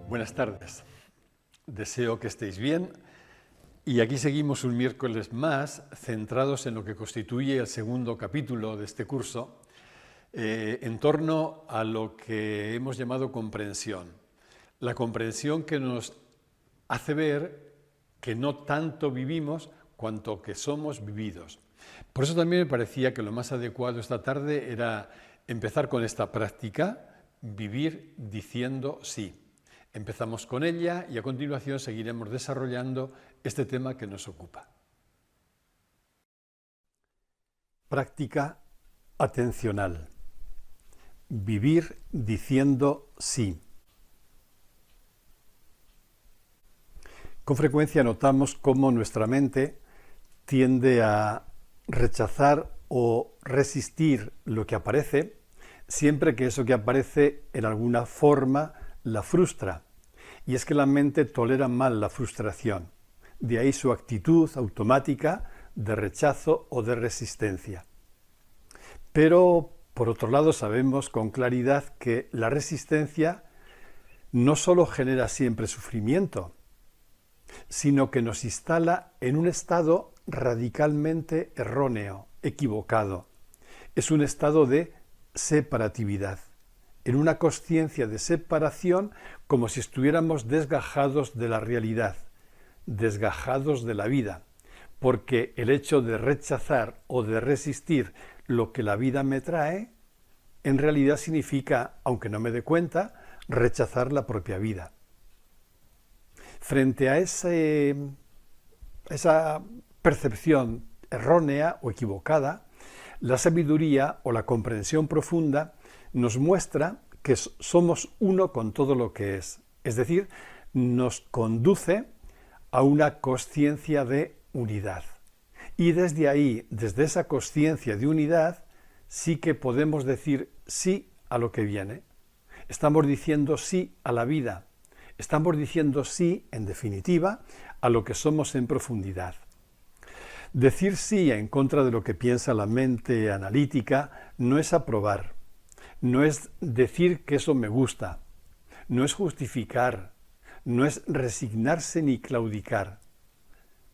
Buenas tardes. Deseo que estéis bien y aquí seguimos un miércoles más centrados en lo que constituye el segundo capítulo de este curso en torno a lo que hemos llamado comprensión. La comprensión que nos hace ver que no tanto vivimos cuanto que somos vividos. Por eso también me parecía que lo más adecuado esta tarde era empezar con esta práctica, vivir diciendo sí. Empezamos con ella y a continuación seguiremos desarrollando este tema que nos ocupa. Práctica atencional. Vivir diciendo sí. Con frecuencia notamos cómo nuestra mente tiende a rechazar o resistir lo que aparece, siempre que eso que aparece en alguna forma la frustra. Y es que la mente tolera mal la frustración. De ahí su actitud automática de rechazo o de resistencia. Pero, por otro lado, sabemos con claridad que la resistencia no solo genera siempre sufrimiento, sino que nos instala en un estado radicalmente erróneo, equivocado. Es un estado de separatividad, en una consciencia de separación como si estuviéramos desgajados de la realidad, desgajados de la vida, porque el hecho de rechazar o de resistir lo que la vida me trae, en realidad significa, aunque no me dé cuenta, rechazar la propia vida. Frente a esa percepción errónea o equivocada, la sabiduría o la comprensión profunda nos muestra que somos uno con todo lo que es decir, nos conduce a una consciencia de unidad. Y desde ahí, desde esa consciencia de unidad, sí que podemos decir sí a lo que viene. Estamos diciendo sí a la vida. Estamos diciendo sí, en definitiva, a lo que somos en profundidad. Decir sí en contra de lo que piensa la mente analítica no es aprobar, no es decir que eso me gusta, no es justificar, no es resignarse ni claudicar.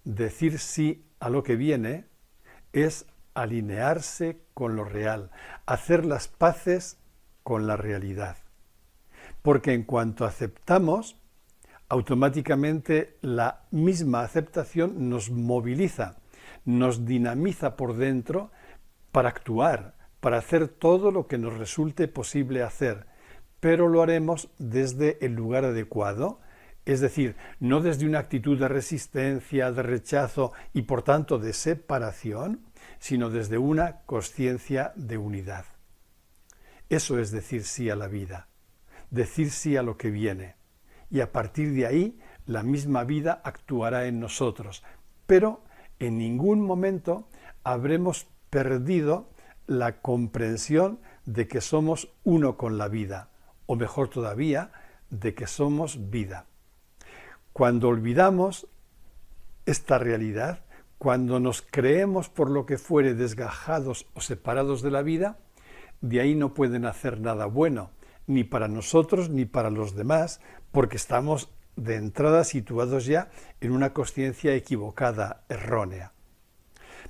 Decir sí a lo que viene es alinearse con lo real, hacer las paces con la realidad. Porque en cuanto aceptamos, automáticamente la misma aceptación nos moviliza, nos dinamiza por dentro para actuar, para hacer todo lo que nos resulte posible hacer, pero lo haremos desde el lugar adecuado, es decir, no desde una actitud de resistencia, de rechazo y por tanto de separación, sino desde una consciencia de unidad. Eso es decir sí a la vida, decir sí a lo que viene, y a partir de ahí la misma vida actuará en nosotros, pero en ningún momento habremos perdido la comprensión de que somos uno con la vida, o mejor todavía, de que somos vida. Cuando olvidamos esta realidad, cuando nos creemos por lo que fuere desgajados o separados de la vida, de ahí no pueden hacer nada bueno, ni para nosotros ni para los demás, porque estamos de entrada situados ya en una consciencia equivocada, errónea.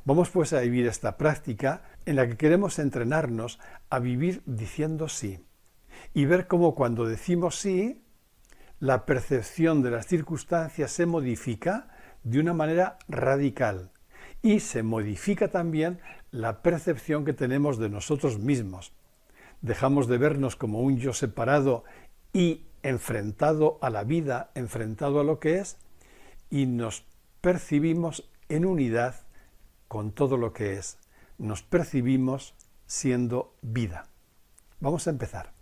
Vamos pues a vivir esta práctica en la que queremos entrenarnos a vivir diciendo sí y ver cómo cuando decimos sí, la percepción de las circunstancias se modifica de una manera radical y se modifica también la percepción que tenemos de nosotros mismos. Dejamos de vernos como un yo separado y enfrentado a la vida, enfrentado a lo que es, y nos percibimos en unidad con todo lo que es. Nos percibimos siendo vida. Vamos a empezar.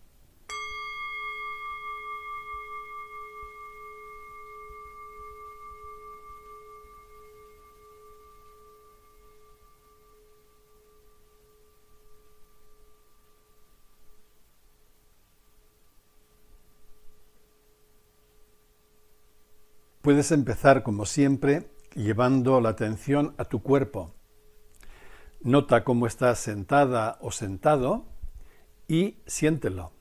Puedes empezar, como siempre, llevando la atención a tu cuerpo. Nota cómo estás sentada o sentado y siéntelo.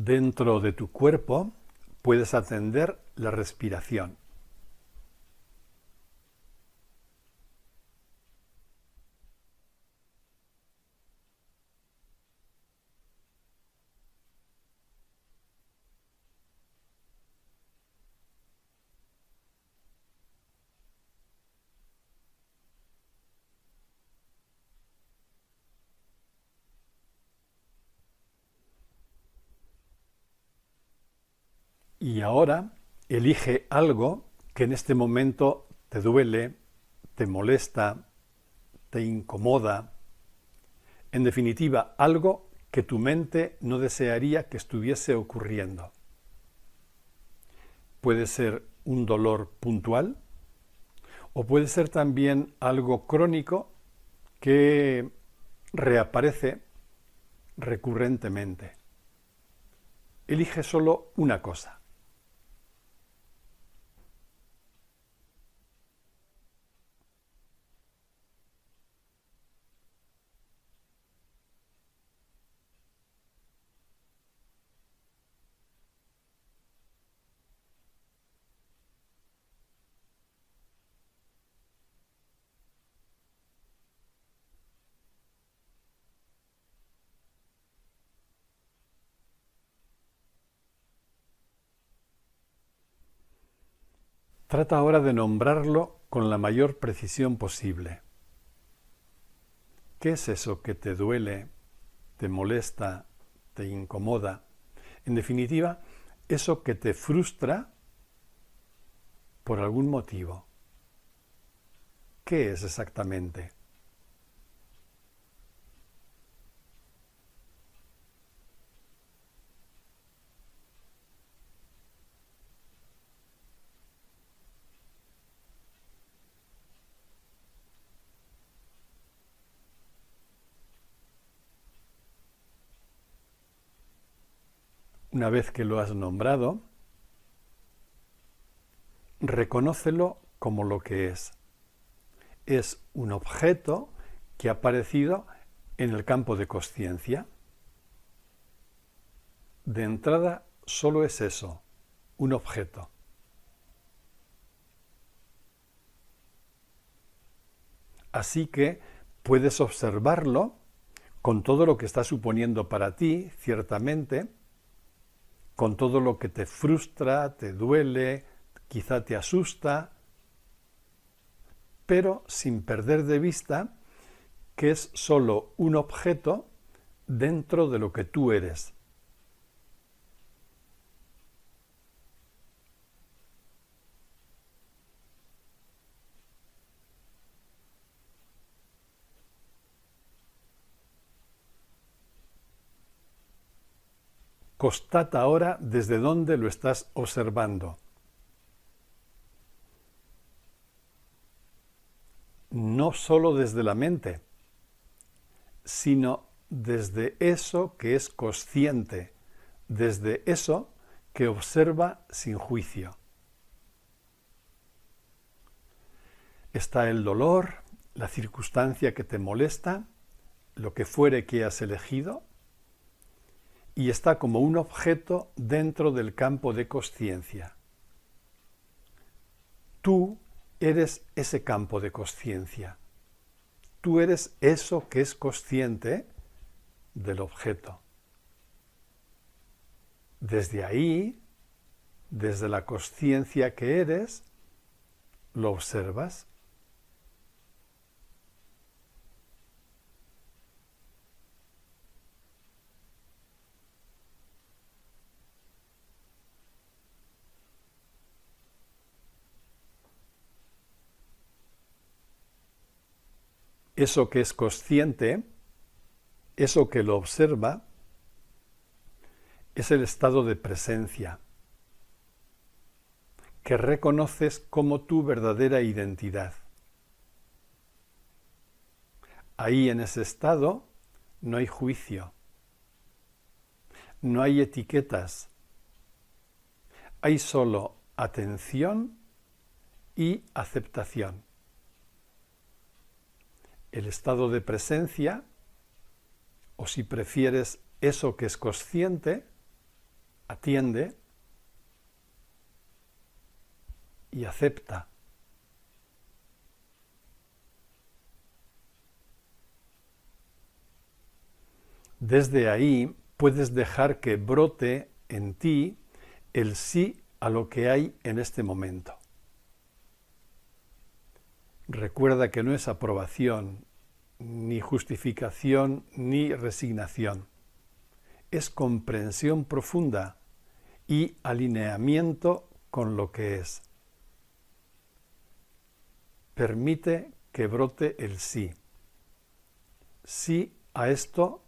dentro de tu cuerpo puedes atender la respiración. Y ahora elige algo que en este momento te duele, te molesta, te incomoda. En definitiva, algo que tu mente no desearía que estuviese ocurriendo. Puede ser un dolor puntual o puede ser también algo crónico que reaparece recurrentemente. Elige solo una cosa. Trata ahora de nombrarlo con la mayor precisión posible. ¿Qué es eso que te duele, te molesta, te incomoda? En definitiva, eso que te frustra por algún motivo. ¿Qué es exactamente? Una vez que lo has nombrado, reconócelo como lo que es. Es un objeto que ha aparecido en el campo de consciencia. De entrada, solo es eso, un objeto. Así que puedes observarlo con todo lo que está suponiendo para ti, ciertamente, con todo lo que te frustra, te duele, quizá te asusta, pero sin perder de vista que es solo un objeto dentro de lo que tú eres. Constata ahora desde dónde lo estás observando. No solo desde la mente, sino desde eso que es consciente, desde eso que observa sin juicio. Está el dolor, la circunstancia que te molesta, lo que fuere que has elegido, y está como un objeto dentro del campo de consciencia. Tú eres ese campo de consciencia. Tú eres eso que es consciente del objeto. Desde ahí, desde la consciencia que eres, lo observas. Eso que es consciente, eso que lo observa, es el estado de presencia, que reconoces como tu verdadera identidad. Ahí en ese estado no hay juicio, no hay etiquetas, hay solo atención y aceptación. El estado de presencia, o si prefieres eso que es consciente, atiende y acepta. Desde ahí puedes dejar que brote en ti el sí a lo que hay en este momento. Recuerda que no es aprobación, ni justificación, ni resignación. Es comprensión profunda y alineamiento con lo que es. Permite que brote el sí. Sí a esto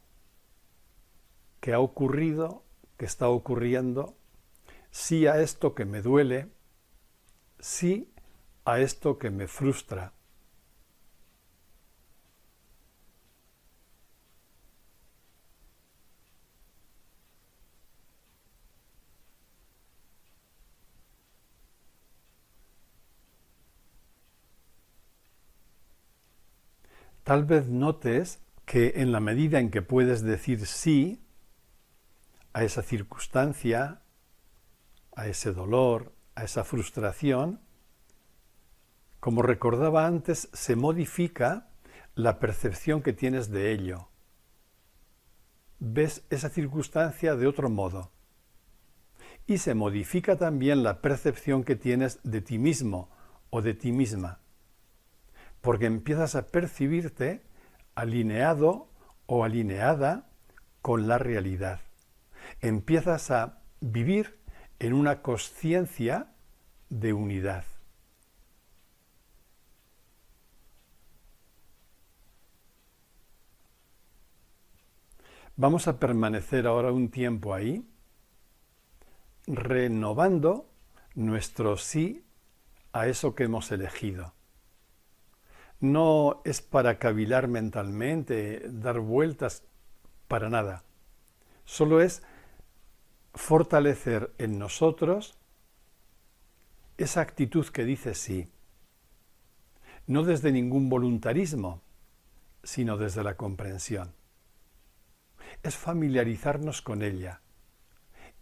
que ha ocurrido, que está ocurriendo, sí a esto que me duele, sí a esto que me frustra. Tal vez notes que en la medida en que puedes decir sí a esa circunstancia, a ese dolor, a esa frustración, como recordaba antes, se modifica la percepción que tienes de ello. Ves esa circunstancia de otro modo. Y se modifica también la percepción que tienes de ti mismo o de ti misma, porque empiezas a percibirte alineado o alineada con la realidad. Empiezas a vivir en una consciencia de unidad. Vamos a permanecer ahora un tiempo ahí, renovando nuestro sí a eso que hemos elegido. No es para cavilar mentalmente, dar vueltas, para nada. Solo es fortalecer en nosotros esa actitud que dice sí. No desde ningún voluntarismo, sino desde la comprensión. Es familiarizarnos con ella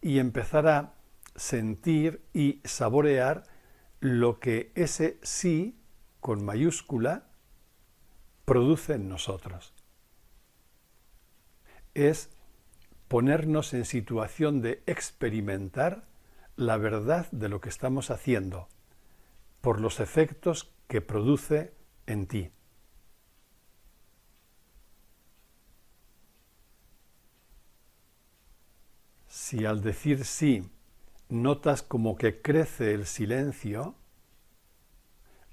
y empezar a sentir y saborear lo que ese sí, con mayúscula, produce en nosotros. Es ponernos en situación de experimentar la verdad de lo que estamos haciendo por los efectos que produce en ti. Si al decir sí notas como que crece el silencio,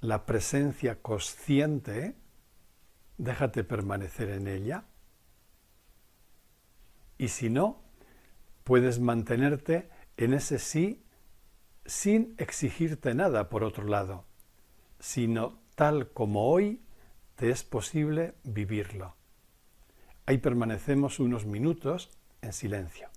la presencia consciente, déjate permanecer en ella. Y si no, puedes mantenerte en ese sí sin exigirte nada por otro lado, sino tal como hoy te es posible vivirlo. Ahí permanecemos unos minutos en silencio.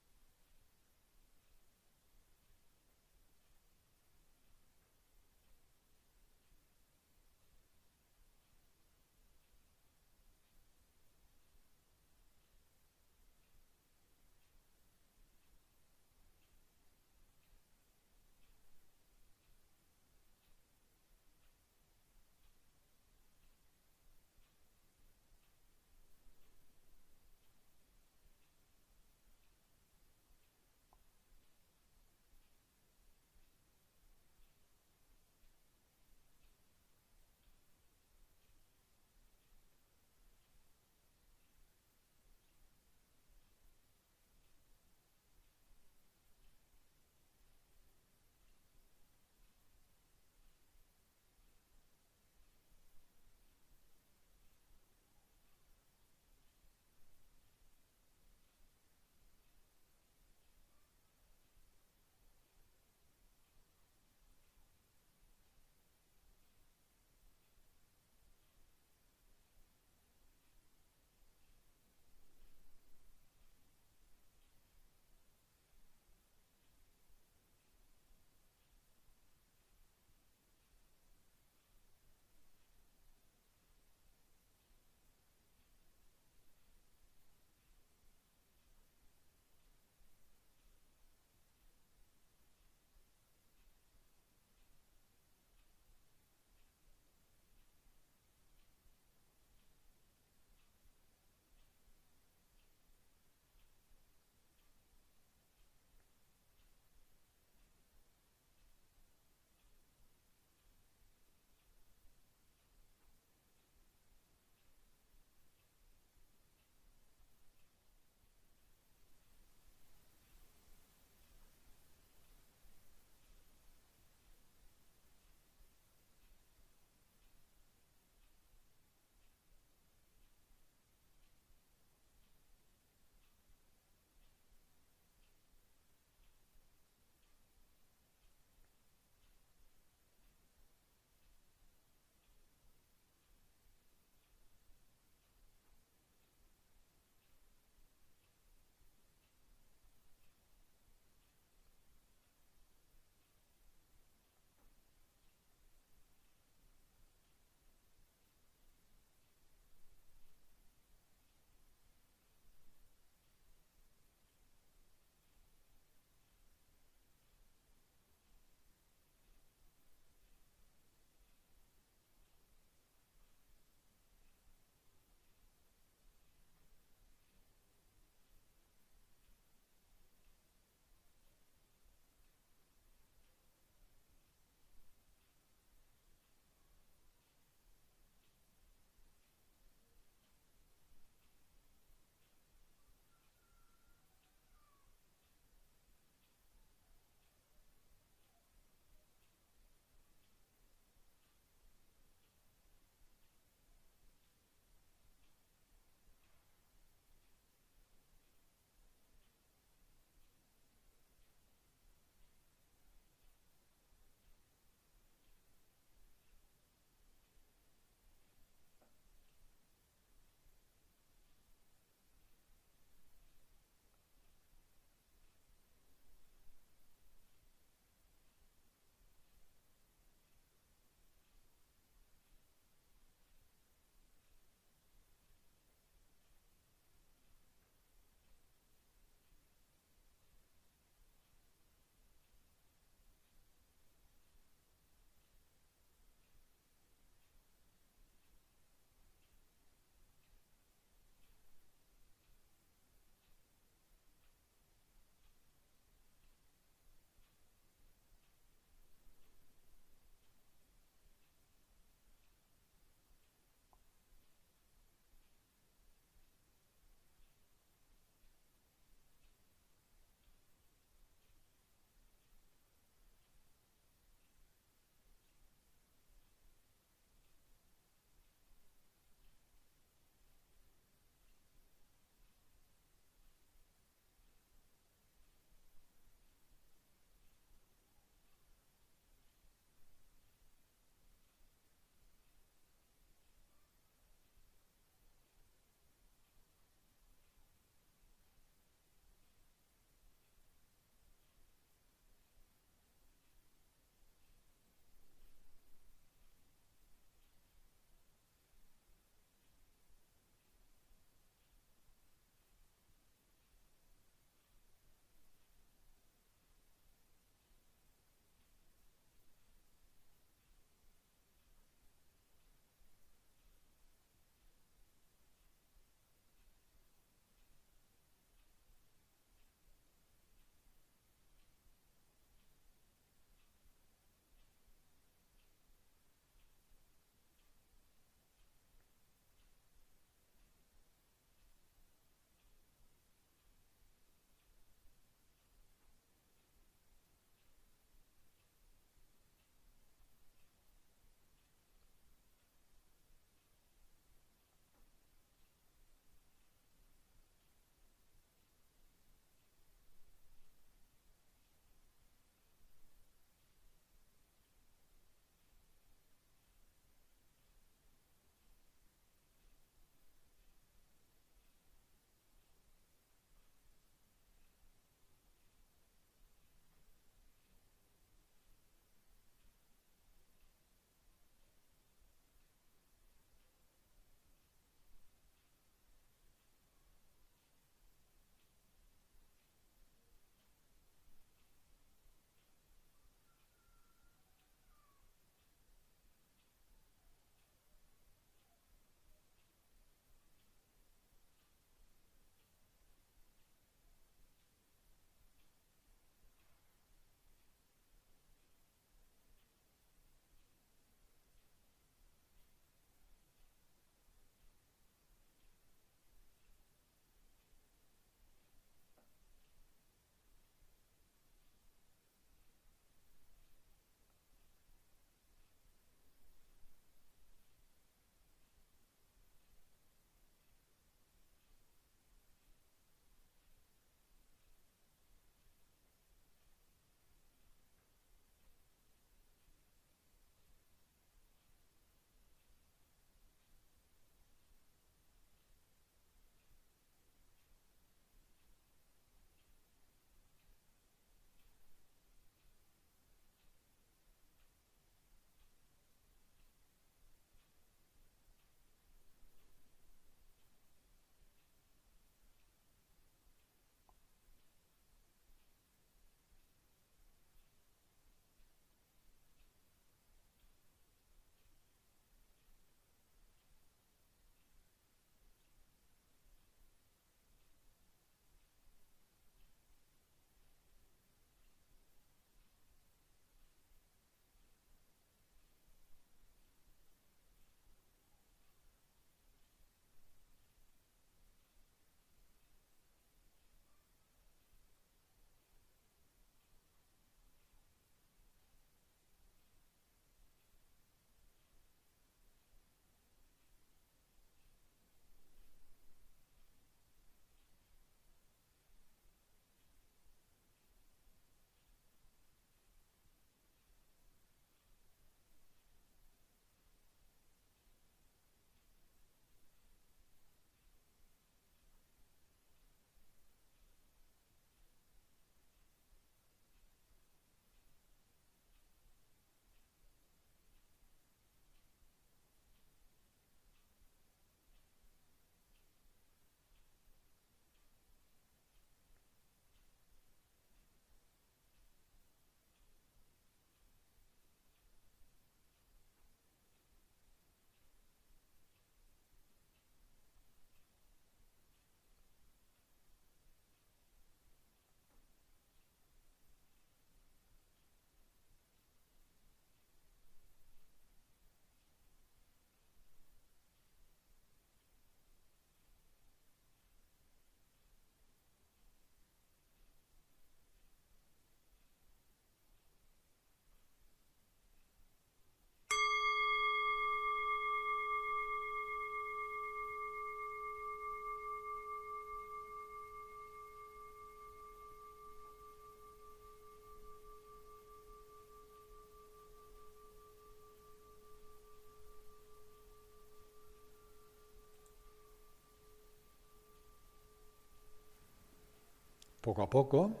Poco a poco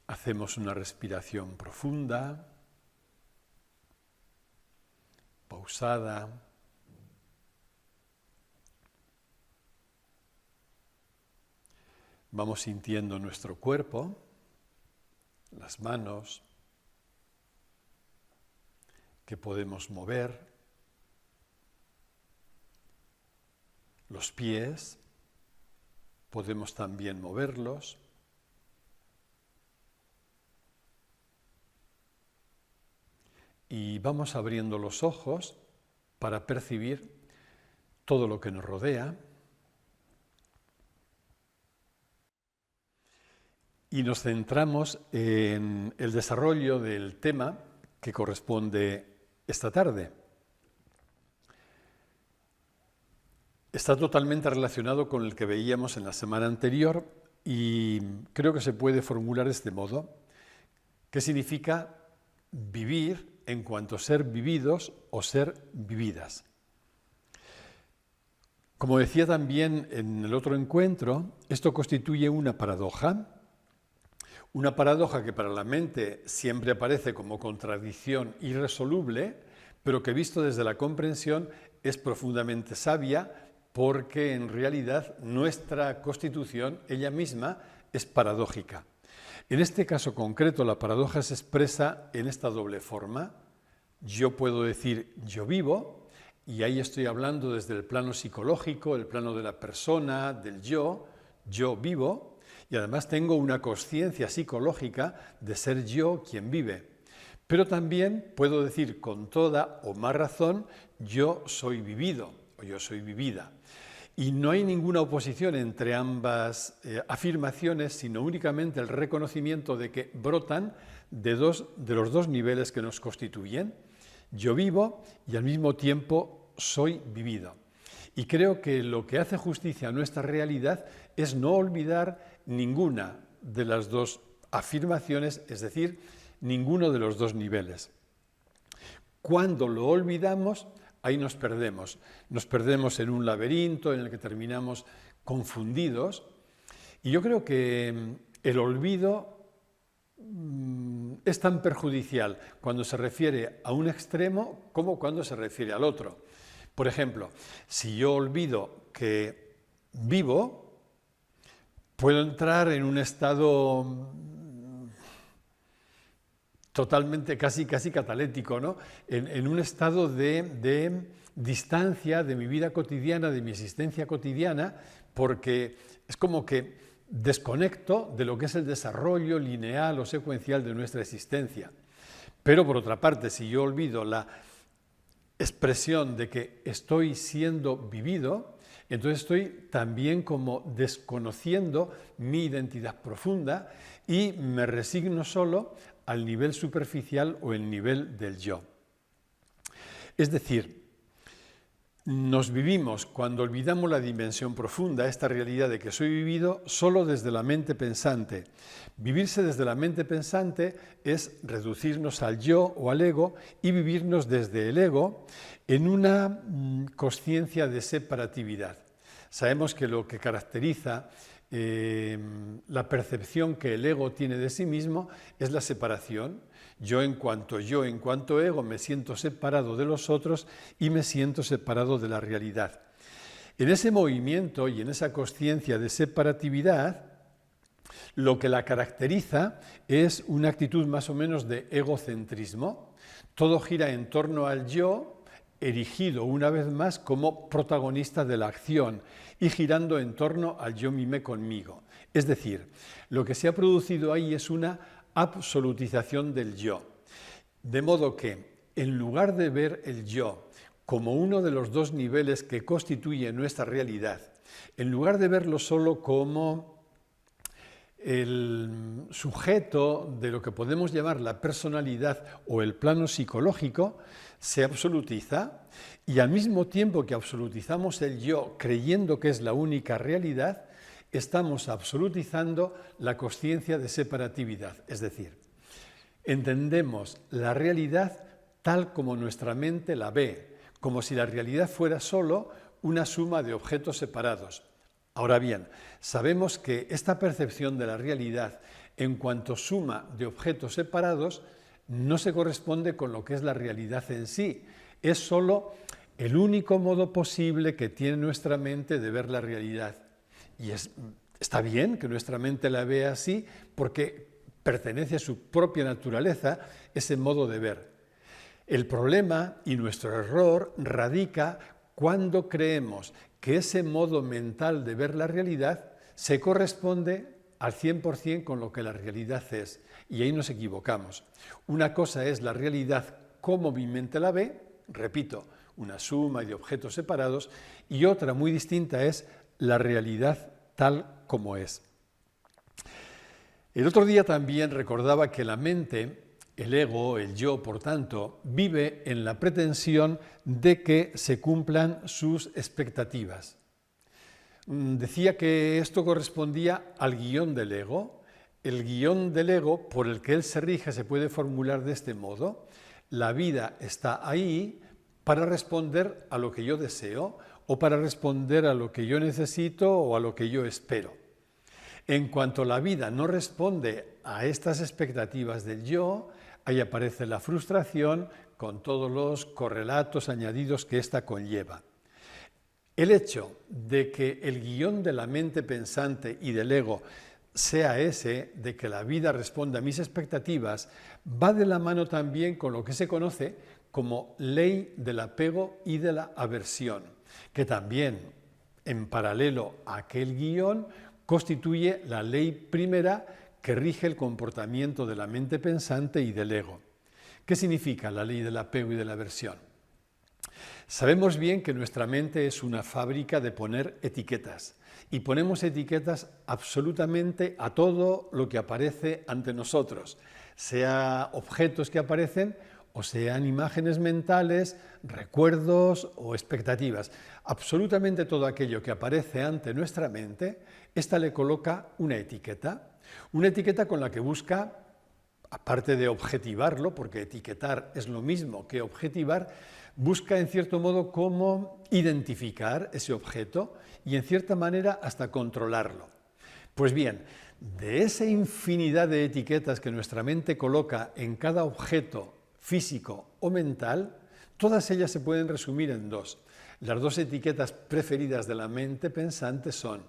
hacemos una respiración profunda, pausada. Vamos sintiendo nuestro cuerpo, las manos que podemos mover, los pies, podemos también moverlos. Y vamos abriendo los ojos para percibir todo lo que nos rodea. Y nos centramos en el desarrollo del tema que corresponde esta tarde. Está totalmente relacionado con el que veíamos en la semana anterior y creo que se puede formular de este modo. ¿Qué significa vivir en cuanto a ser vividos o ser vividas? Como decía también en el otro encuentro, esto constituye una paradoja que para la mente siempre aparece como contradicción irresoluble, pero que visto desde la comprensión es profundamente sabia, porque en realidad nuestra constitución, ella misma, es paradójica. En este caso concreto, la paradoja se expresa en esta doble forma. Yo puedo decir yo vivo, y ahí estoy hablando desde el plano psicológico, el plano de la persona, del yo vivo, y además tengo una consciencia psicológica de ser yo quien vive. Pero también puedo decir con toda o más razón, yo soy vivido o yo soy vivida. Y no hay ninguna oposición entre ambas afirmaciones, sino únicamente el reconocimiento de que brotan de los dos niveles que nos constituyen. Yo vivo y al mismo tiempo soy vivido. Y creo que lo que hace justicia a nuestra realidad es no olvidar ninguna de las dos afirmaciones, es decir, ninguno de los dos niveles. Cuando lo olvidamos, ahí nos perdemos. Nos perdemos en un laberinto en el que terminamos confundidos. Y yo creo que el olvido es tan perjudicial cuando se refiere a un extremo como cuando se refiere al otro. Por ejemplo, si yo olvido que vivo, puedo entrar en un estado totalmente, casi catalético, ¿no? En un estado de distancia de mi vida cotidiana, de mi existencia cotidiana, porque es como que desconecto de lo que es el desarrollo lineal o secuencial de nuestra existencia. Pero por otra parte, si yo olvido la expresión de que estoy siendo vivido, entonces estoy también como desconociendo mi identidad profunda y me resigno solo al nivel superficial o el nivel del yo. Es decir, nos vivimos cuando olvidamos la dimensión profunda, esta realidad de que soy vivido solo desde la mente pensante. Vivirse desde la mente pensante es reducirnos al yo o al ego y vivirnos desde el ego en una consciencia de separatividad. Sabemos que lo que caracteriza la percepción que el ego tiene de sí mismo es la separación. Yo en cuanto ego me siento separado de los otros y me siento separado de la realidad. En ese movimiento y en esa consciencia de separatividad, lo que la caracteriza es una actitud más o menos de egocentrismo. Todo gira en torno al yo, erigido una vez más como protagonista de la acción y girando en torno al yo mime conmigo. Es decir, lo que se ha producido ahí es una absolutización del yo. De modo que, en lugar de ver el yo como uno de los dos niveles que constituye nuestra realidad, en lugar de verlo solo como el sujeto de lo que podemos llamar la personalidad o el plano psicológico, se absolutiza y al mismo tiempo que absolutizamos el yo creyendo que es la única realidad, estamos absolutizando la consciencia de separatividad. Es decir, entendemos la realidad tal como nuestra mente la ve, como si la realidad fuera solo una suma de objetos separados. Ahora bien, sabemos que esta percepción de la realidad en cuanto suma de objetos separados no se corresponde con lo que es la realidad en sí. Es sólo el único modo posible que tiene nuestra mente de ver la realidad. Y está bien que nuestra mente la vea así porque pertenece a su propia naturaleza ese modo de ver. El problema y nuestro error radica cuando creemos que ese modo mental de ver la realidad se corresponde al 100% con lo que la realidad es. Y ahí nos equivocamos. Una cosa es la realidad como mi mente la ve, repito, una suma de objetos separados, y otra muy distinta es la realidad tal como es. El otro día también recordaba que la mente, el ego, el yo, por tanto, vive en la pretensión de que se cumplan sus expectativas. Decía que esto correspondía al guión del ego. El guión del ego por el que él se rige se puede formular de este modo: la vida está ahí para responder a lo que yo deseo o para responder a lo que yo necesito o a lo que yo espero. En cuanto la vida no responde a estas expectativas del yo, ahí aparece la frustración con todos los correlatos añadidos que ésta conlleva. El hecho de que el guión de la mente pensante y del ego sea ese, de que la vida responda a mis expectativas, va de la mano también con lo que se conoce como ley del apego y de la aversión, que también, en paralelo a aquel guión, constituye la ley primera que rige el comportamiento de la mente pensante y del ego. ¿Qué significa la ley del apego y de la aversión? Sabemos bien que nuestra mente es una fábrica de poner etiquetas, y ponemos etiquetas absolutamente a todo lo que aparece ante nosotros, sea objetos que aparecen o sean imágenes mentales, recuerdos o expectativas. Absolutamente todo aquello que aparece ante nuestra mente, ésta le coloca una etiqueta con la que busca, aparte de objetivarlo, porque etiquetar es lo mismo que objetivar, busca en cierto modo cómo identificar ese objeto y en cierta manera hasta controlarlo. Pues bien, de esa infinidad de etiquetas que nuestra mente coloca en cada objeto físico o mental, todas ellas se pueden resumir en dos. Las dos etiquetas preferidas de la mente pensante son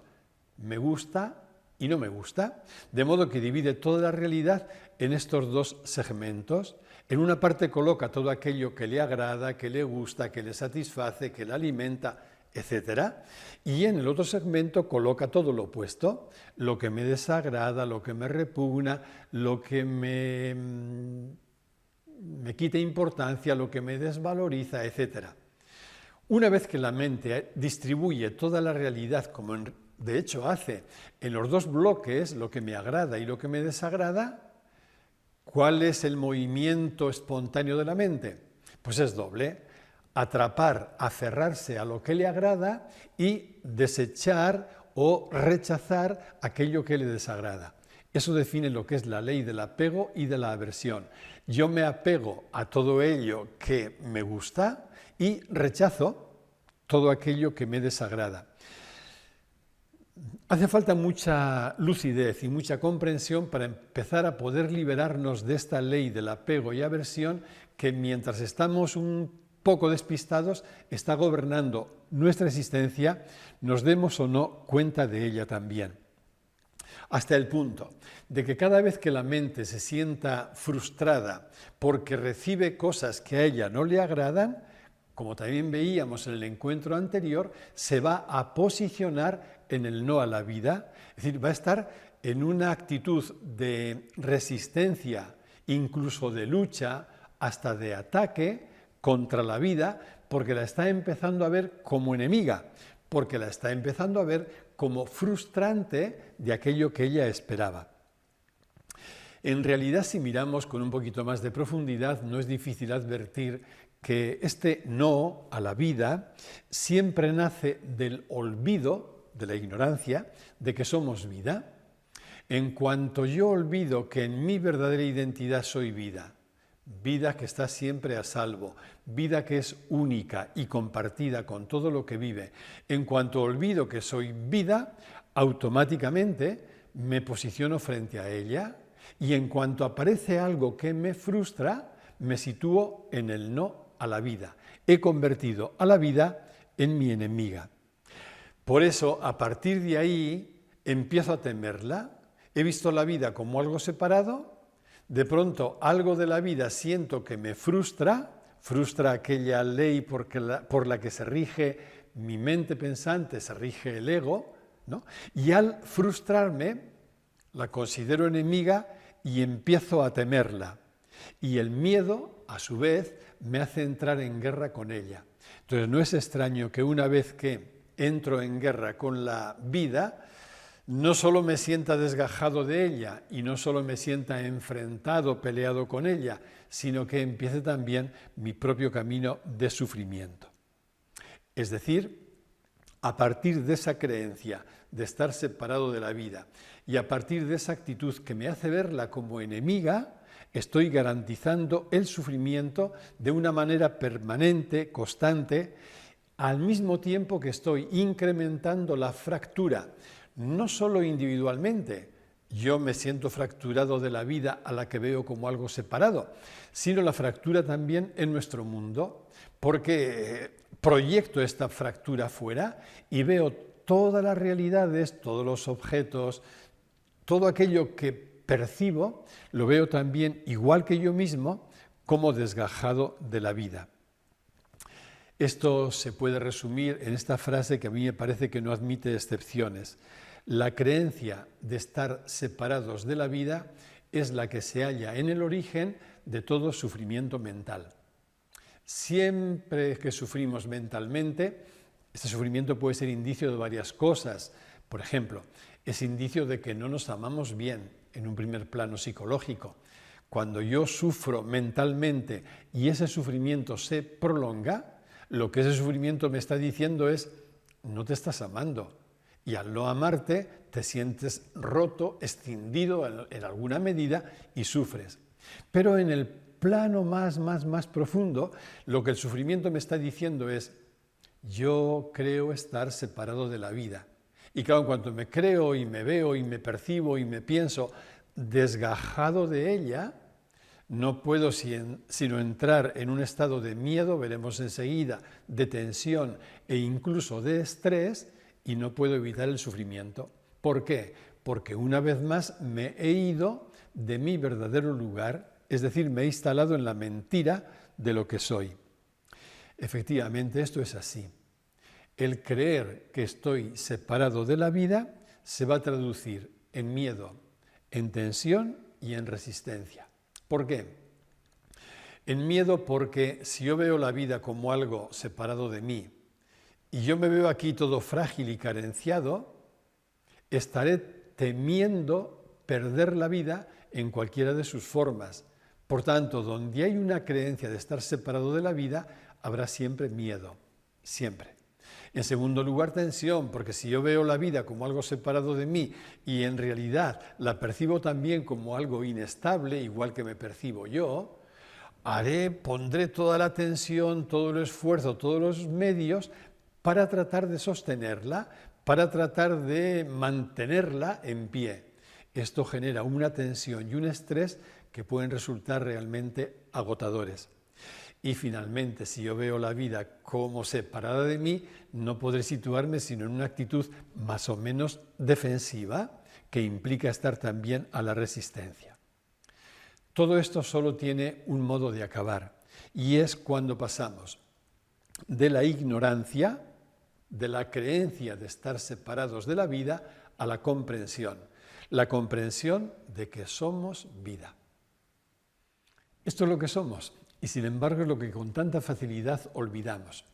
me gusta y no me gusta, de modo que divide toda la realidad en estos dos segmentos. En una parte coloca todo aquello que le agrada, que le gusta, que le satisface, que le alimenta, etc. Y en el otro segmento coloca todo lo opuesto, lo que me desagrada, lo que me repugna, lo que me quita importancia, lo que me desvaloriza, etc. Una vez que la mente distribuye toda la realidad, como de hecho hace en los dos bloques, lo que me agrada y lo que me desagrada, ¿cuál es el movimiento espontáneo de la mente? Pues es doble: atrapar, aferrarse a lo que le agrada y desechar o rechazar aquello que le desagrada. Eso define lo que es la ley del apego y de la aversión. Yo me apego a todo ello que me gusta y rechazo todo aquello que me desagrada. Hace falta mucha lucidez y mucha comprensión para empezar a poder liberarnos de esta ley del apego y aversión que, mientras estamos un poco despistados, está gobernando nuestra existencia, nos demos o no cuenta de ella también. Hasta el punto de que cada vez que la mente se sienta frustrada porque recibe cosas que a ella no le agradan, como también veíamos en el encuentro anterior, se va a posicionar en el no a la vida, es decir, va a estar en una actitud de resistencia, incluso de lucha, hasta de ataque contra la vida, porque la está empezando a ver como enemiga, porque la está empezando a ver como frustrante de aquello que ella esperaba. En realidad, si miramos con un poquito más de profundidad, no es difícil advertir que este no a la vida siempre nace del olvido, de la ignorancia, de que somos vida. En cuanto yo olvido que en mi verdadera identidad soy vida, vida que está siempre a salvo, vida que es única y compartida con todo lo que vive. En cuanto olvido que soy vida, automáticamente me posiciono frente a ella y en cuanto aparece algo que me frustra, me sitúo en el no a la vida. He convertido a la vida en mi enemiga. Por eso, a partir de ahí, empiezo a temerla. He visto la vida como algo separado. De pronto, algo de la vida siento que me frustra aquella ley por la que se rige mi mente pensante, se rige el ego, ¿no? Y al frustrarme, la considero enemiga y empiezo a temerla. Y el miedo, a su vez, me hace entrar en guerra con ella. Entonces, no es extraño que una vez que entro en guerra con la vida, no solo me sienta desgajado de ella y no solo me sienta enfrentado, peleado con ella, sino que empiece también mi propio camino de sufrimiento. Es decir, a partir de esa creencia de estar separado de la vida y a partir de esa actitud que me hace verla como enemiga, estoy garantizando el sufrimiento de una manera permanente, constante, al mismo tiempo que estoy incrementando la fractura, no solo individualmente, yo me siento fracturado de la vida a la que veo como algo separado, sino la fractura también en nuestro mundo, porque proyecto esta fractura fuera y veo todas las realidades, todos los objetos, todo aquello que percibo, lo veo también, igual que yo mismo, como desgajado de la vida. Esto se puede resumir en esta frase que a mí me parece que no admite excepciones. La creencia de estar separados de la vida es la que se halla en el origen de todo sufrimiento mental. Siempre que sufrimos mentalmente, este sufrimiento puede ser indicio de varias cosas. Por ejemplo, es indicio de que no nos amamos bien en un primer plano psicológico. Cuando yo sufro mentalmente y ese sufrimiento se prolonga, lo que ese sufrimiento me está diciendo es, no te estás amando. Y al no amarte, te sientes roto, escindido en alguna medida y sufres. Pero en el plano más profundo, lo que el sufrimiento me está diciendo es, yo creo estar separado de la vida. Y claro, en cuanto me creo y me veo y me percibo y me pienso desgajado de ella, no puedo sino entrar en un estado de miedo, veremos enseguida, de tensión e incluso de estrés, y no puedo evitar el sufrimiento. ¿Por qué? Porque una vez más me he ido de mi verdadero lugar, es decir, me he instalado en la mentira de lo que soy. Efectivamente, esto es así. El creer que estoy separado de la vida se va a traducir en miedo, en tensión y en resistencia. ¿Por qué? En miedo porque si yo veo la vida como algo separado de mí y yo me veo aquí todo frágil y carenciado, estaré temiendo perder la vida en cualquiera de sus formas. Por tanto, donde hay una creencia de estar separado de la vida, habrá siempre miedo, siempre. En segundo lugar, tensión, porque si yo veo la vida como algo separado de mí y en realidad la percibo también como algo inestable, igual que me percibo yo, pondré toda la tensión, todo el esfuerzo, todos los medios para tratar de sostenerla, para tratar de mantenerla en pie. Esto genera una tensión y un estrés que pueden resultar realmente agotadores. Y finalmente, si yo veo la vida como separada de mí, no podré situarme sino en una actitud más o menos defensiva, que implica estar también a la resistencia. Todo esto solo tiene un modo de acabar, y es cuando pasamos de la ignorancia, de la creencia de estar separados de la vida, a la comprensión de que somos vida. Esto es lo que somos. Y sin embargo es lo que con tanta facilidad olvidamos.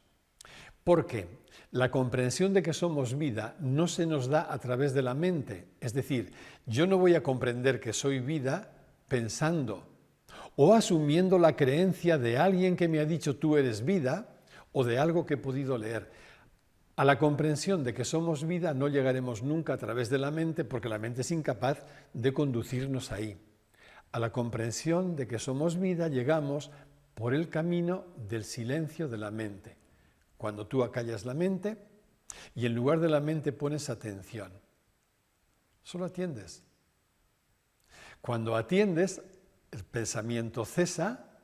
Porque la comprensión de que somos vida no se nos da a través de la mente. Es decir, yo no voy a comprender que soy vida pensando o asumiendo la creencia de alguien que me ha dicho tú eres vida o de algo que he podido leer. A la comprensión de que somos vida no llegaremos nunca a través de la mente porque la mente es incapaz de conducirnos ahí. A la comprensión de que somos vida llegamos por el camino del silencio de la mente. Cuando tú acallas la mente y en lugar de la mente pones atención. Solo atiendes. Cuando atiendes, el pensamiento cesa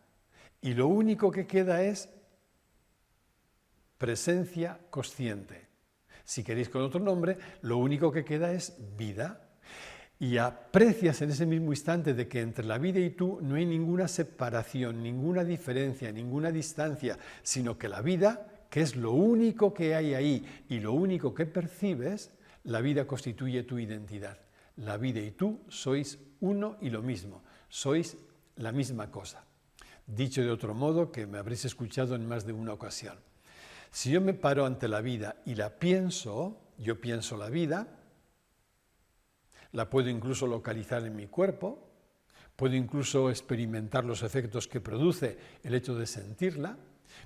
y lo único que queda es presencia consciente. Si queréis con otro nombre, lo único que queda es vida. Y aprecias en ese mismo instante de que entre la vida y tú no hay ninguna separación, ninguna diferencia, ninguna distancia, sino que la vida, que es lo único que hay ahí y lo único que percibes, la vida constituye tu identidad. La vida y tú sois uno y lo mismo, sois la misma cosa. Dicho de otro modo, que me habréis escuchado en más de una ocasión. Si yo me paro ante la vida y la pienso, yo pienso la vida, la puedo incluso localizar en mi cuerpo, puedo incluso experimentar los efectos que produce el hecho de sentirla,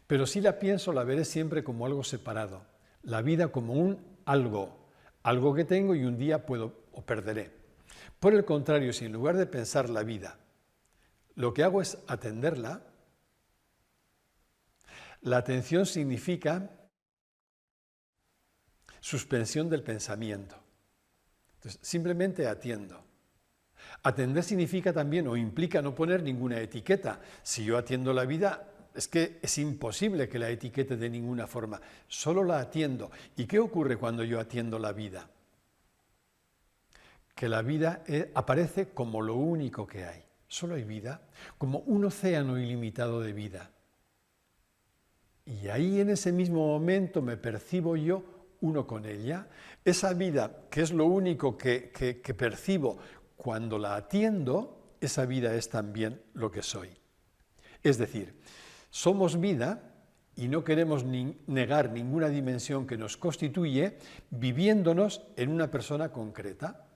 pero si la pienso la veré siempre como algo separado, la vida como un algo que tengo y un día puedo o perderé. Por el contrario, si en lugar de pensar la vida, lo que hago es atenderla, la atención significa suspensión del pensamiento. Entonces, simplemente atiendo. Atender significa también o implica no poner ninguna etiqueta. Si yo atiendo la vida, es que es imposible que la etiquete de ninguna forma. Solo la atiendo. ¿Y qué ocurre cuando yo atiendo la vida? Que la vida aparece como lo único que hay. Solo hay vida, como un océano ilimitado de vida. Y ahí en ese mismo momento me percibo yo uno con ella. Esa vida, que es lo único que percibo cuando la atiendo, esa vida es también lo que soy. Es decir, somos vida y no queremos negar ninguna dimensión que nos constituye viviéndonos en una persona concreta.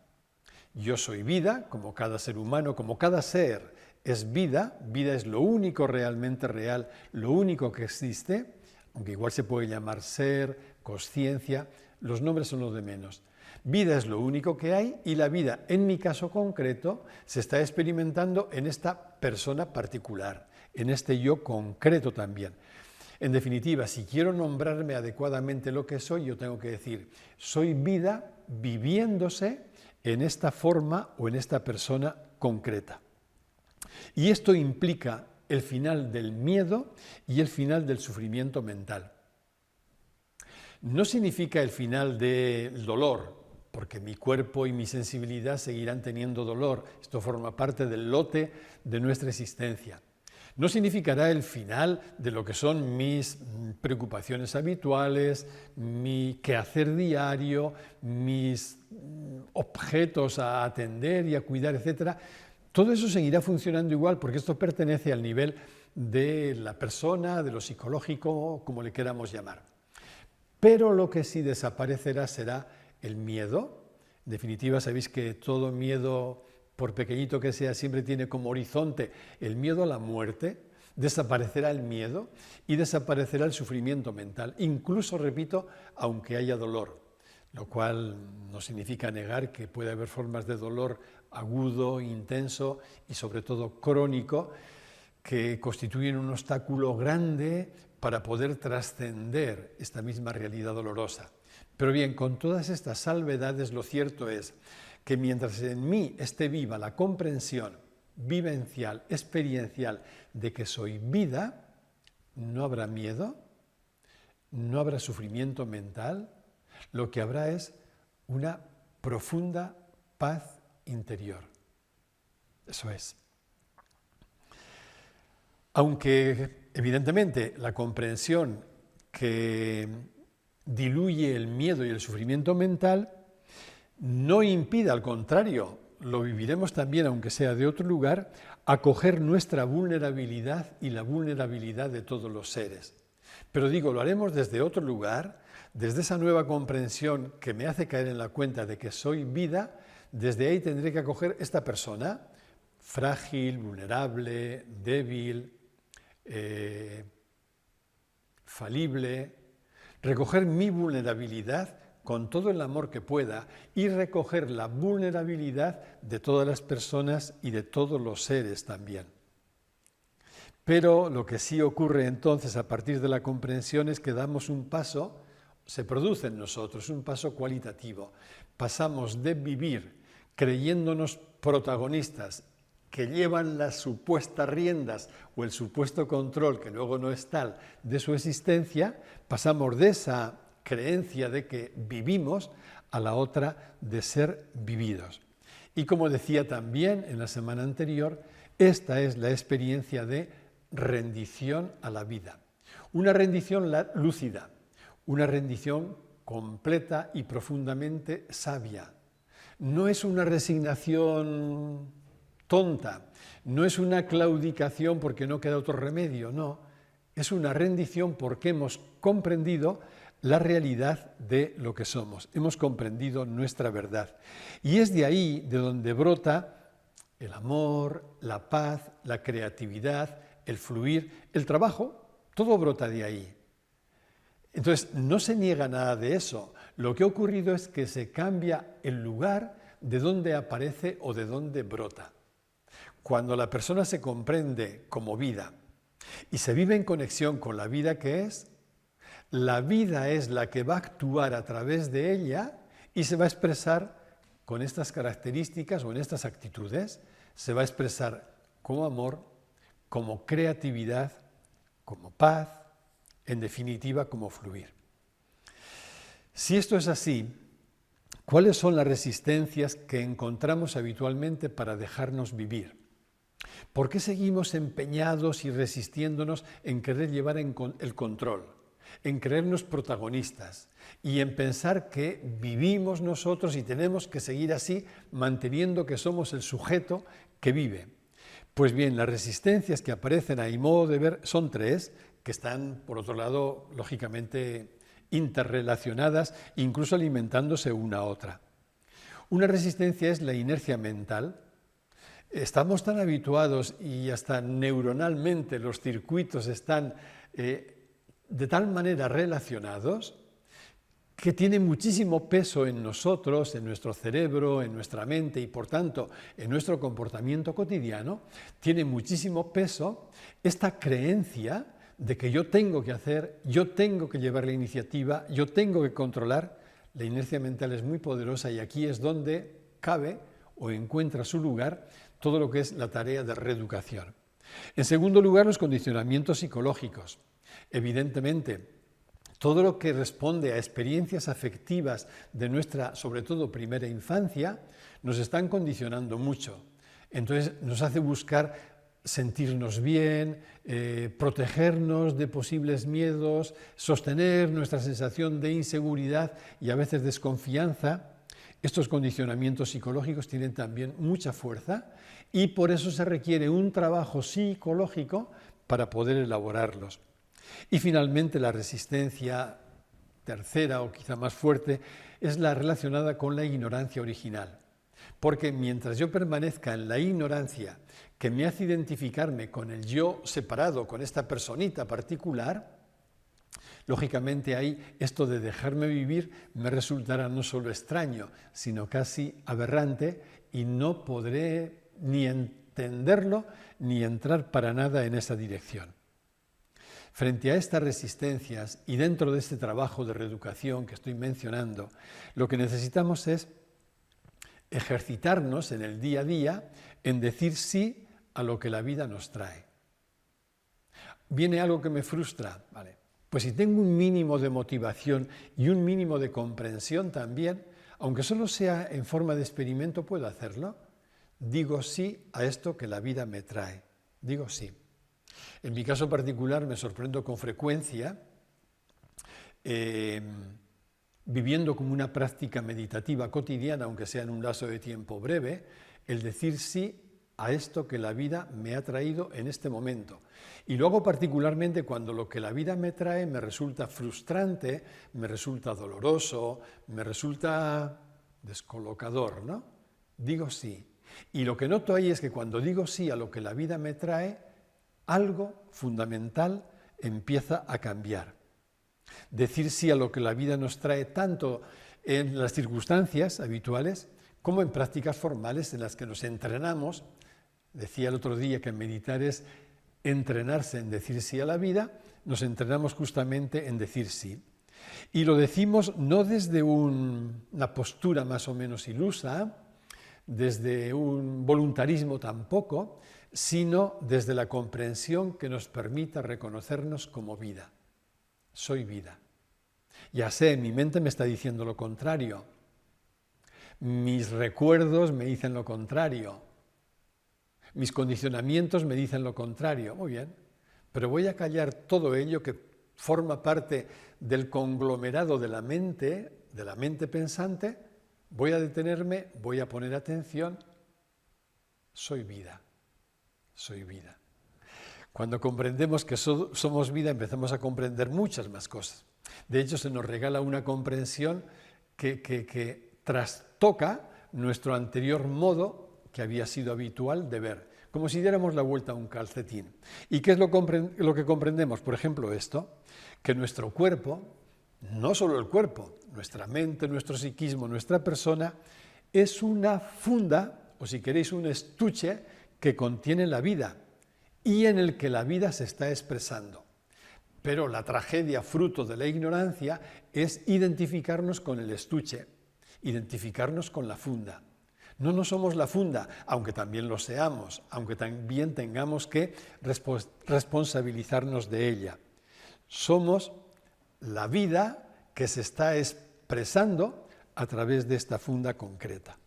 Yo soy vida, como cada ser humano, como cada ser es vida, vida es lo único realmente real, lo único que existe, aunque igual se puede llamar ser, consciencia, los nombres son lo de menos. Vida es lo único que hay y la vida, en mi caso concreto, se está experimentando en esta persona particular, en este yo concreto también. En definitiva, si quiero nombrarme adecuadamente lo que soy, yo tengo que decir, soy vida viviéndose en esta forma o en esta persona concreta. Y esto implica el final del miedo y el final del sufrimiento mental. No significa el final del dolor, porque mi cuerpo y mi sensibilidad seguirán teniendo dolor. Esto forma parte del lote de nuestra existencia. No significará el final de lo que son mis preocupaciones habituales, mi quehacer diario, mis objetos a atender y a cuidar, etc. Todo eso seguirá funcionando igual porque esto pertenece al nivel de la persona, de lo psicológico, como le queramos llamar. Pero lo que sí desaparecerá será el miedo. En definitiva, sabéis que todo miedo, por pequeñito que sea, siempre tiene como horizonte el miedo a la muerte. Desaparecerá el miedo y desaparecerá el sufrimiento mental, incluso, repito, aunque haya dolor, lo cual no significa negar que puede haber formas de dolor agudo, intenso y sobre todo crónico, que constituyen un obstáculo grande para poder trascender esta misma realidad dolorosa. Pero bien, con todas estas salvedades, lo cierto es que mientras en mí esté viva la comprensión vivencial, experiencial de que soy vida, no habrá miedo, no habrá sufrimiento mental, lo que habrá es una profunda paz interior. Eso es. Aunque, evidentemente, la comprensión que diluye el miedo y el sufrimiento mental no impide, al contrario, lo viviremos también, aunque sea de otro lugar, acoger nuestra vulnerabilidad y la vulnerabilidad de todos los seres. Pero digo, lo haremos desde otro lugar, desde esa nueva comprensión que me hace caer en la cuenta de que soy vida, desde ahí tendré que acoger esta persona, frágil, vulnerable, débil, falible, recoger mi vulnerabilidad con todo el amor que pueda y recoger la vulnerabilidad de todas las personas y de todos los seres también. Pero lo que sí ocurre entonces a partir de la comprensión es que damos un paso, se produce en nosotros un paso cualitativo. Pasamos de vivir creyéndonos protagonistas que llevan las supuestas riendas o el supuesto control, que luego no es tal, de su existencia, pasamos de esa creencia de que vivimos a la otra de ser vividos. Y como decía también en la semana anterior, esta es la experiencia de rendición a la vida. Una rendición lúcida, una rendición completa y profundamente sabia. No es una resignación tonta, no es una claudicación porque no queda otro remedio, no. Es una rendición porque hemos comprendido la realidad de lo que somos, hemos comprendido nuestra verdad. Y es de ahí de donde brota el amor, la paz, la creatividad, el fluir, el trabajo, todo brota de ahí. Entonces, no se niega nada de eso. Lo que ha ocurrido es que se cambia el lugar de donde aparece o de donde brota. Cuando la persona se comprende como vida y se vive en conexión con la vida que es, la vida es la que va a actuar a través de ella y se va a expresar con estas características o en estas actitudes, se va a expresar como amor, como creatividad, como paz, en definitiva, como fluir. Si esto es así, ¿cuáles son las resistencias que encontramos habitualmente para dejarnos vivir? ¿Por qué seguimos empeñados y resistiéndonos en querer llevar el control, en creernos protagonistas y en pensar que vivimos nosotros y tenemos que seguir así, manteniendo que somos el sujeto que vive? Pues bien, las resistencias que aparecen a mi modo de ver son tres, que están, por otro lado, lógicamente interrelacionadas, incluso alimentándose una a otra. Una resistencia es la inercia mental. Estamos tan habituados y hasta neuronalmente los circuitos están de tal manera relacionados que tiene muchísimo peso en nosotros, en nuestro cerebro, en nuestra mente y por tanto en nuestro comportamiento cotidiano, tiene muchísimo peso esta creencia de que yo tengo que hacer, yo tengo que llevar la iniciativa, yo tengo que controlar. La inercia mental es muy poderosa y aquí es donde cabe o encuentra su lugar todo lo que es la tarea de reeducación. En segundo lugar, los condicionamientos psicológicos. Evidentemente, todo lo que responde a experiencias afectivas de nuestra, sobre todo, primera infancia, nos están condicionando mucho. Entonces, nos hace buscar sentirnos bien, protegernos de posibles miedos, sostener nuestra sensación de inseguridad y a veces desconfianza. Estos condicionamientos psicológicos tienen también mucha fuerza y por eso se requiere un trabajo psicológico para poder elaborarlos. Y finalmente la resistencia tercera o quizá más fuerte es la relacionada con la ignorancia original. Porque mientras yo permanezca en la ignorancia que me hace identificarme con el yo separado, con esta personita particular, lógicamente ahí esto de dejarme vivir me resultará no solo extraño, sino casi aberrante y no podré ni entenderlo ni entrar para nada en esa dirección. Frente a estas resistencias y dentro de este trabajo de reeducación que estoy mencionando, lo que necesitamos es ejercitarnos en el día a día en decir sí a lo que la vida nos trae. Viene algo que me frustra, vale. Pues si tengo un mínimo de motivación y un mínimo de comprensión también, aunque solo sea en forma de experimento, puedo hacerlo. Digo sí a esto que la vida me trae. Digo sí. En mi caso particular me sorprendo con frecuencia viviendo como una práctica meditativa cotidiana, aunque sea en un lapso de tiempo breve, el decir sí a esto que la vida me ha traído en este momento. Y luego particularmente cuando lo que la vida me trae me resulta frustrante, me resulta doloroso, me resulta descolocador, ¿no? Digo sí. Y lo que noto ahí es que cuando digo sí a lo que la vida me trae, algo fundamental empieza a cambiar. Decir sí a lo que la vida nos trae tanto en las circunstancias habituales como en prácticas formales en las que nos entrenamos. Decía el otro día que meditar es entrenarse en decir sí a la vida, nos entrenamos justamente en decir sí. Y lo decimos no desde una postura más o menos ilusa, desde un voluntarismo tampoco, sino desde la comprensión que nos permita reconocernos como vida. Soy vida. Ya sé, mi mente me está diciendo lo contrario. Mis recuerdos me dicen lo contrario. Mis condicionamientos me dicen lo contrario. Muy bien, pero voy a callar todo ello que forma parte del conglomerado de la mente pensante. Voy a detenerme, voy a poner atención. Soy vida. Soy vida. Cuando comprendemos que somos vida, empezamos a comprender muchas más cosas. De hecho, se nos regala una comprensión que trastoca nuestro anterior modo que había sido habitual de ver, como si diéramos la vuelta a un calcetín. ¿Y qué es lo que comprendemos? Por ejemplo, esto, que nuestro cuerpo, no solo el cuerpo, nuestra mente, nuestro psiquismo, nuestra persona, es una funda, o si queréis, un estuche que contiene la vida y en el que la vida se está expresando. Pero la tragedia fruto de la ignorancia es identificarnos con el estuche, identificarnos con la funda. No somos la funda, aunque también lo seamos, aunque también tengamos que responsabilizarnos de ella. Somos la vida que se está expresando a través de esta funda concreta.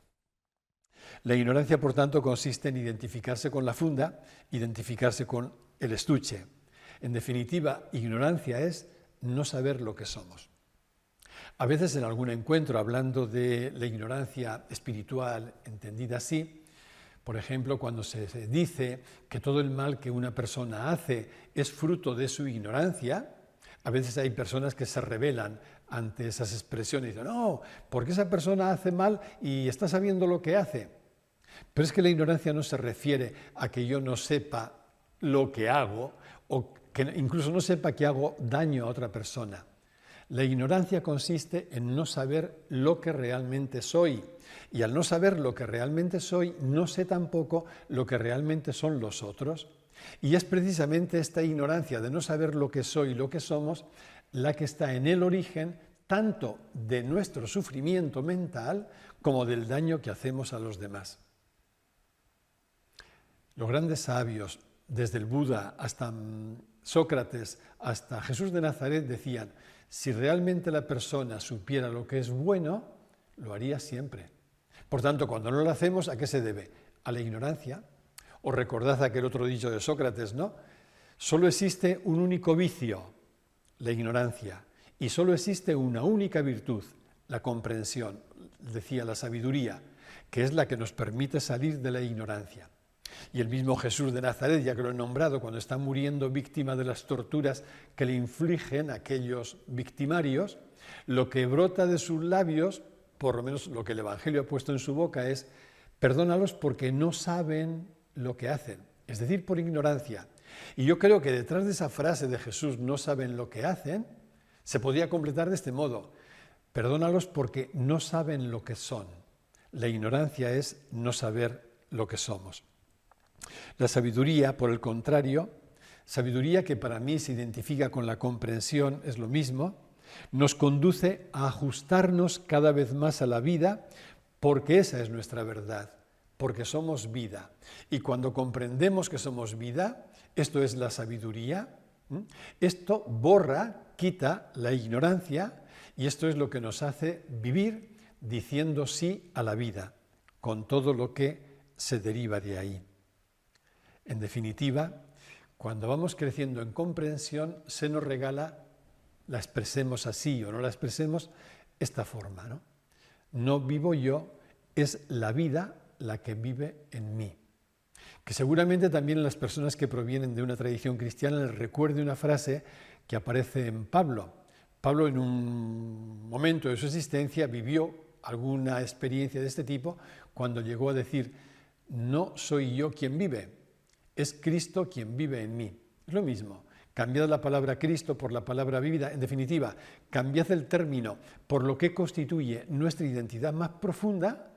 La ignorancia, por tanto, consiste en identificarse con la funda, identificarse con el estuche. En definitiva, ignorancia es no saber lo que somos. A veces en algún encuentro, hablando de la ignorancia espiritual, entendida así, por ejemplo, cuando se dice que todo el mal que una persona hace es fruto de su ignorancia, a veces hay personas que se rebelan ante esas expresiones y dicen, no, porque esa persona hace mal y está sabiendo lo que hace. Pero es que la ignorancia no se refiere a que yo no sepa lo que hago o que incluso no sepa que hago daño a otra persona. La ignorancia consiste en no saber lo que realmente soy. Y al no saber lo que realmente soy, no sé tampoco lo que realmente son los otros. Y es precisamente esta ignorancia de no saber lo que soy y lo que somos la que está en el origen tanto de nuestro sufrimiento mental como del daño que hacemos a los demás. Los grandes sabios, desde el Buda hasta Sócrates, hasta Jesús de Nazaret, decían, si realmente la persona supiera lo que es bueno, lo haría siempre. Por tanto, cuando no lo hacemos, ¿a qué se debe? A la ignorancia. O recordad aquel otro dicho de Sócrates, ¿no? Solo existe un único vicio, la ignorancia, y solo existe una única virtud, la comprensión, decía la sabiduría, que es la que nos permite salir de la ignorancia. Y el mismo Jesús de Nazaret, ya que lo he nombrado, cuando está muriendo víctima de las torturas que le infligen aquellos victimarios, lo que brota de sus labios, por lo menos lo que el Evangelio ha puesto en su boca, es perdónalos porque no saben lo que hacen, es decir, por ignorancia. Y yo creo que detrás de esa frase de Jesús, no saben lo que hacen, se podría completar de este modo, perdónalos porque no saben lo que son. La ignorancia es no saber lo que somos. La sabiduría, por el contrario, sabiduría que para mí se identifica con la comprensión, es lo mismo, nos conduce a ajustarnos cada vez más a la vida porque esa es nuestra verdad, porque somos vida. Y cuando comprendemos que somos vida, esto es la sabiduría, esto borra, quita la ignorancia y esto es lo que nos hace vivir diciendo sí a la vida, con todo lo que se deriva de ahí. En definitiva, cuando vamos creciendo en comprensión, se nos regala, la expresemos así o no la expresemos, esta forma, ¿no? No vivo yo, es la vida la que vive en mí. Que seguramente también las personas que provienen de una tradición cristiana les recuerde una frase que aparece en Pablo. Pablo en un momento de su existencia vivió alguna experiencia de este tipo cuando llegó a decir, no soy yo quien vive, es Cristo quien vive en mí. Es lo mismo, Cambiad la palabra Cristo por la palabra vida. En definitiva, cambiad el término por lo que constituye nuestra identidad más profunda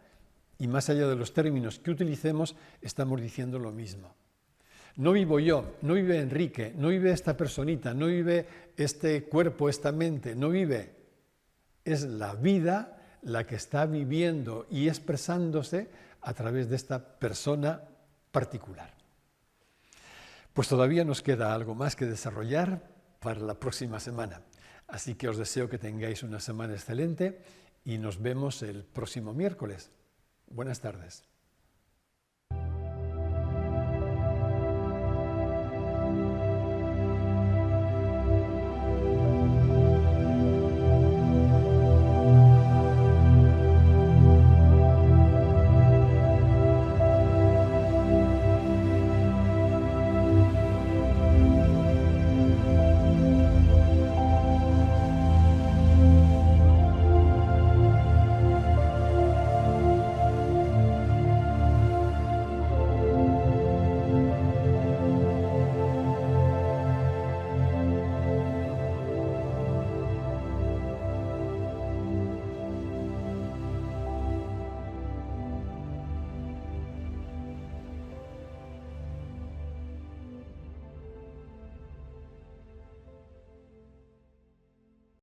y más allá de los términos que utilicemos, estamos diciendo lo mismo. No vivo yo, no vive Enrique, no vive esta personita, no vive este cuerpo, esta mente, no vive. Es la vida la que está viviendo y expresándose a través de esta persona particular. Pues todavía nos queda algo más que desarrollar para la próxima semana. Así que os deseo que tengáis una semana excelente y nos vemos el próximo miércoles. Buenas tardes.